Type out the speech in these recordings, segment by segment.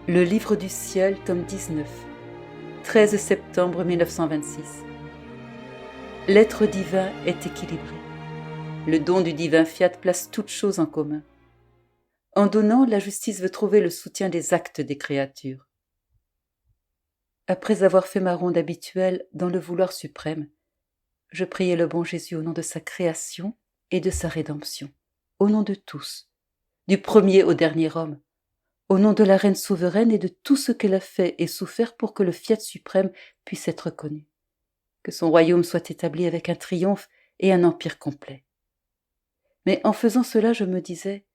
Le Livre du ciel, tome 19, 13 septembre 1926. L'être divin est équilibré. Le don du divin fiat place toutes choses en commun. En donnant, la justice veut trouver le soutien des actes des créatures. Après avoir fait ma ronde habituelle dans le vouloir suprême, je priai le bon Jésus au nom de sa création et de sa rédemption, au nom de tous, du premier au dernier homme, au nom de la reine souveraine et de tout ce qu'elle a fait et souffert pour que le fiat suprême puisse être connu, que son royaume soit établi avec un triomphe et un empire complet. Mais en faisant cela, je me disais,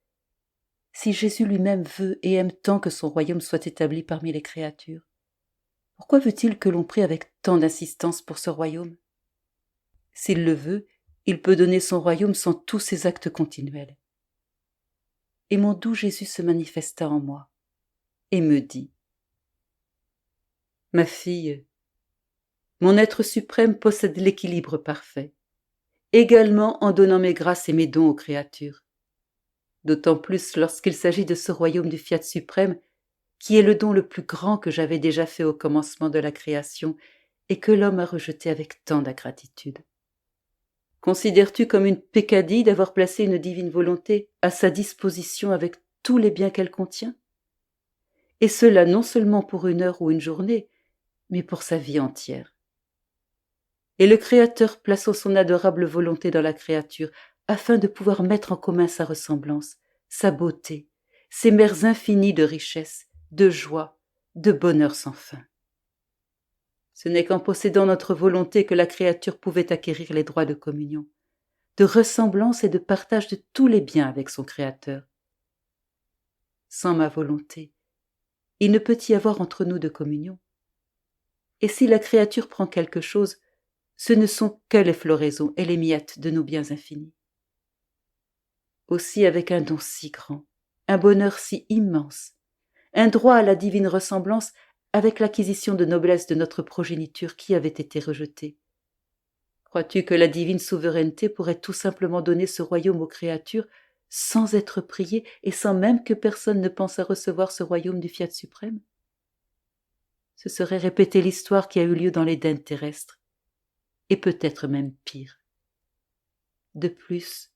si Jésus lui-même veut et aime tant que son royaume soit établi parmi les créatures, pourquoi veut-il que l'on prie avec tant d'insistance pour ce royaume ? S'il le veut, il peut donner son royaume sans tous ses actes continuels. Et mon doux Jésus se manifesta en moi et me dit, « Ma fille, mon être suprême possède l'équilibre parfait, également en donnant mes grâces et mes dons aux créatures, d'autant plus lorsqu'il s'agit de ce royaume du fiat suprême qui est le don le plus grand que j'avais déjà fait au commencement de la création et que l'homme a rejeté avec tant d'ingratitude. Considères-tu comme une peccadille d'avoir placé une divine volonté à sa disposition avec tous les biens qu'elle contient ? Et cela non seulement pour une heure ou une journée, mais pour sa vie entière. Et le Créateur place son adorable volonté dans la créature afin de pouvoir mettre en commun sa ressemblance, sa beauté, ses mers infinies de richesse, de joie, de bonheur sans fin. Ce n'est qu'en possédant notre volonté que la créature pouvait acquérir les droits de communion, de ressemblance et de partage de tous les biens avec son Créateur. Sans ma volonté, il ne peut y avoir entre nous de communion. Et si la créature prend quelque chose, ce ne sont que les floraisons et les miettes de nos biens infinis. Aussi avec un don si grand, un bonheur si immense, un droit à la divine ressemblance avec l'acquisition de noblesse de notre progéniture qui avait été rejetée. Crois-tu que la divine souveraineté pourrait tout simplement donner ce royaume aux créatures sans être priée et sans même que personne ne pense à recevoir ce royaume du fiat suprême ? Ce serait répéter l'histoire qui a eu lieu dans l'Éden terrestre, et peut-être même pire. De plus,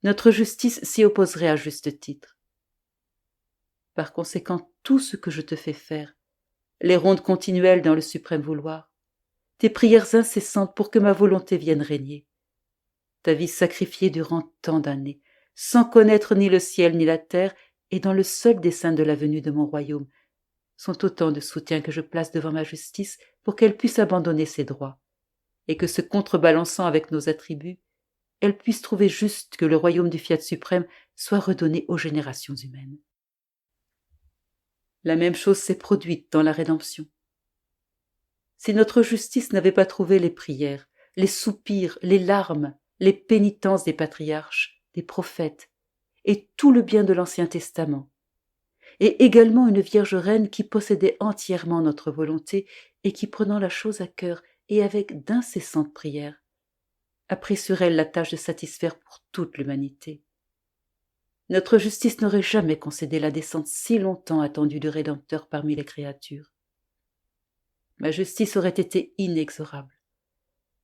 notre justice s'y opposerait à juste titre. Par conséquent, tout ce que je te fais faire, les rondes continuelles dans le suprême vouloir, tes prières incessantes pour que ma volonté vienne régner, ta vie sacrifiée durant tant d'années, sans connaître ni le ciel ni la terre, et dans le seul dessein de la venue de mon royaume, sont autant de soutiens que je place devant ma justice pour qu'elle puisse abandonner ses droits, et que se contrebalançant avec nos attributs, elle puisse trouver juste que le royaume du fiat suprême soit redonné aux générations humaines. La même chose s'est produite dans la rédemption. Si notre justice n'avait pas trouvé les prières, les soupirs, les larmes, les pénitences des patriarches, des prophètes, et tout le bien de l'Ancien Testament, et également une Vierge reine qui possédait entièrement notre volonté et qui, prenant la chose à cœur et avec d'incessantes prières, a pris sur elle la tâche de satisfaire pour toute l'humanité. Notre justice n'aurait jamais concédé la descente si longtemps attendue du Rédempteur parmi les créatures. Ma justice aurait été inexorable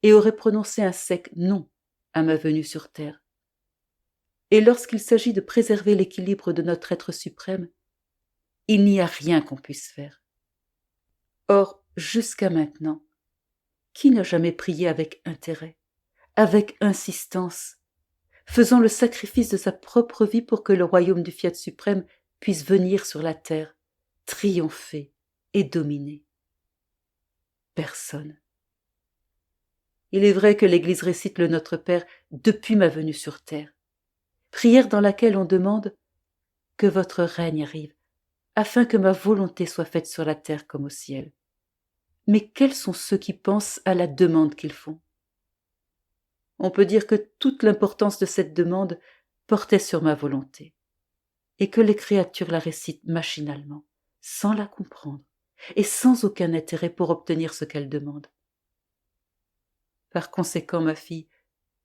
et aurait prononcé un sec non à ma venue sur terre. Et lorsqu'il s'agit de préserver l'équilibre de notre être suprême, il n'y a rien qu'on puisse faire. Or, jusqu'à maintenant, qui n'a jamais prié avec intérêt, avec insistance, faisant le sacrifice de sa propre vie pour que le royaume du fiat suprême puisse venir sur la terre, triompher et dominer? Personne. Il est vrai que l'Église récite le Notre Père depuis ma venue sur terre, prière dans laquelle on demande que votre règne arrive, afin que ma volonté soit faite sur la terre comme au ciel. Mais quels sont ceux qui pensent à la demande qu'ils font ? On peut dire que toute l'importance de cette demande portait sur ma volonté, et que les créatures la récitent machinalement, sans la comprendre, et sans aucun intérêt pour obtenir ce qu'elles demandent. Par conséquent, ma fille,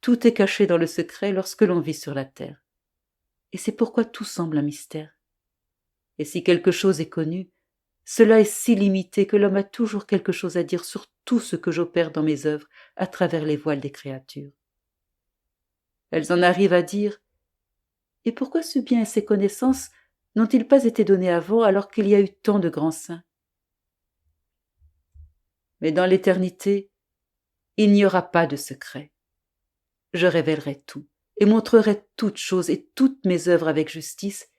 tout est caché dans le secret lorsque l'on vit sur la terre, et c'est pourquoi tout semble un mystère. Et si quelque chose est connu, Cela est si limité que l'homme a toujours quelque chose à dire sur tout ce que j'opère dans mes œuvres à travers les voiles des créatures. Elles en arrivent à dire « Et pourquoi ce bien et ces connaissances n'ont-ils pas été donnés avant alors qu'il y a eu tant de grands saints ?» Mais dans l'éternité, il n'y aura pas de secret. Je révélerai tout et montrerai toutes choses et toutes mes œuvres avec justice,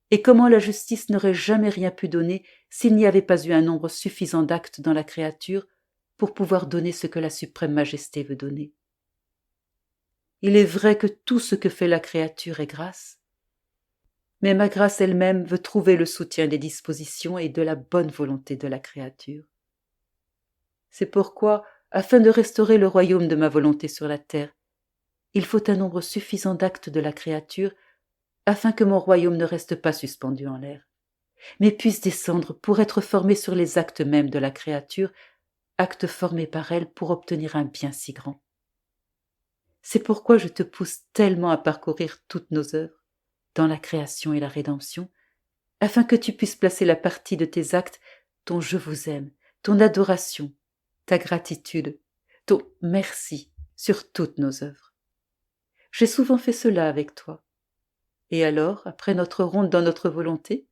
et comment la justice n'aurait jamais rien pu donner s'il n'y avait pas eu un nombre suffisant d'actes dans la créature pour pouvoir donner ce que la suprême majesté veut donner. Il est vrai que tout ce que fait la créature est grâce, mais ma grâce elle-même veut trouver le soutien des dispositions et de la bonne volonté de la créature. C'est pourquoi, afin de restaurer le royaume de ma volonté sur la terre, il faut un nombre suffisant d'actes de la créature afin que mon royaume ne reste pas suspendu en l'air, mais puisse descendre pour être formé sur les actes mêmes de la créature, actes formés par elle pour obtenir un bien si grand. C'est pourquoi je te pousse tellement à parcourir toutes nos œuvres, dans la création et la rédemption, afin que tu puisses placer la partie de tes actes, ton je vous aime, ton adoration, ta gratitude, ton merci sur toutes nos œuvres. J'ai souvent fait cela avec toi. Et alors, après notre ronde dans notre volonté,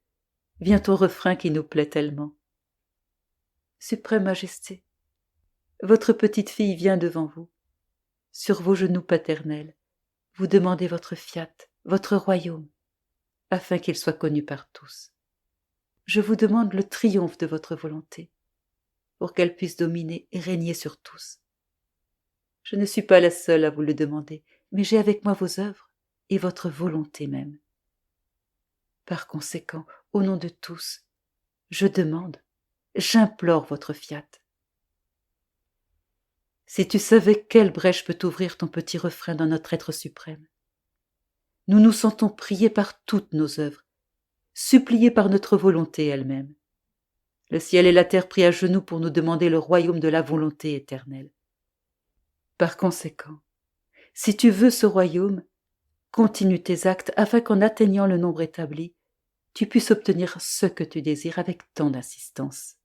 vient ton refrain qui nous plaît tellement. Suprême Majesté, votre petite fille vient devant vous. Sur vos genoux paternels, vous demandez votre fiat, votre royaume, afin qu'il soit connu par tous. Je vous demande le triomphe de votre volonté, pour qu'elle puisse dominer et régner sur tous. Je ne suis pas la seule à vous le demander, mais j'ai avec moi vos œuvres et votre volonté même. Par conséquent, au nom de tous, je demande, j'implore votre fiat. Si tu savais quelle brèche peut ouvrir ton petit refrain dans notre être suprême. Nous nous sentons priés par toutes nos œuvres, suppliés par notre volonté elle-même. Le ciel et la terre prient à genoux pour nous demander le royaume de la volonté éternelle. Par conséquent, si tu veux ce royaume, continue tes actes afin qu'en atteignant le nombre établi, tu puisses obtenir ce que tu désires avec tant d'insistance.